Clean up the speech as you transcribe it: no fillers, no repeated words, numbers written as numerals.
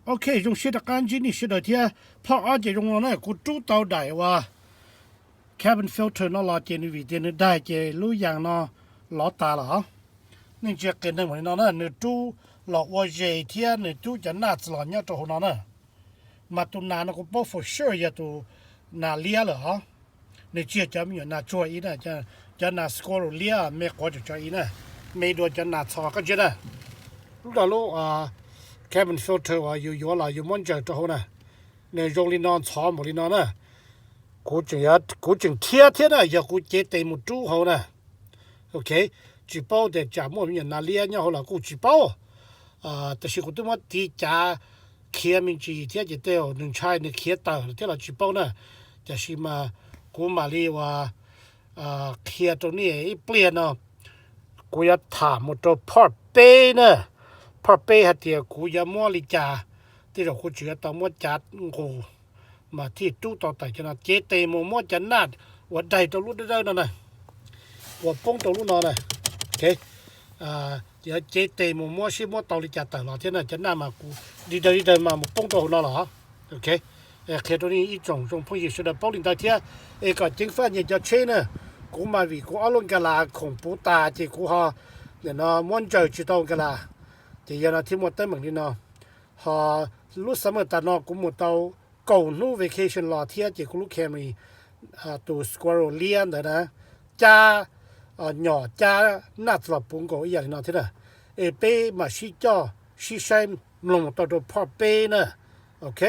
OK，用写的干净的写的天，泡而且用了那个主导带哇，cabin filter 那老电的位电的带个路样呢老大了啊。你这跟那回那呢，你主老我这天你主就拿子了，你做好那呢，嘛都拿那个包袱事也都拿裂了啊。你这叫没有拿做一呢，就拿 score 裂没过就做一呢，没多就拿草个觉得，路到路啊。cabin filter 話要啦，要滿着就好啦。你用你當草冇你當啦，嗰種天啊，要嗰隻地冇煮好啦。OK，煮包的加冇人拿臉呀好啦，嗰煮包但是嗰啲乜啲加開面煮天就對哦，能菜你開到啲啦煮包呢，就是嘛嗰嘛你話開到呢一邊呢，嗰一談冇到 part 杯呢。พอเป้หัดเดียวกูยามัวลิจาที่เราคุยกันต่อมัวจัดกูมาที่ตู้ต่อแต่จะน่ะเจเตมมัวจันนาดวัดใดตัวรู้ได้นั่นน่ะวัดป้งตัวรู้นอนน่ะโอเคเดี๋ยวเจเตมัวชิมัวตอลิจาแต่ละที่นั่นจะน่ามากูดีมาป้งตัวนั่นเหรอโอเคแค่ตัวนี้อีจงพวกยิ่งสุดป้องลิงตาเทียก็จริงแฟนยังจะเช่น่ะกูมาวิกูอารมณ์กันละของปูตาที่กูฮะเนี่ยนะม้วนใจจุดตรงกันละที่ยันที่หมดเต็มเหมือนนี่เนาะฮะรู้สมัยตอนนอกกูหมดเอาก่อนนู้น vacation รอเที่ยวที่กูรู้แค่มีตัว squirrel เลี้ยงแต่นะจ้าหน่อจ้าหน้าตลบปุ่งก็อย่างนั้นที่น่ะเป้มาชี้จ่อชี้ใช้ลงตัวพอเป้นะโอเค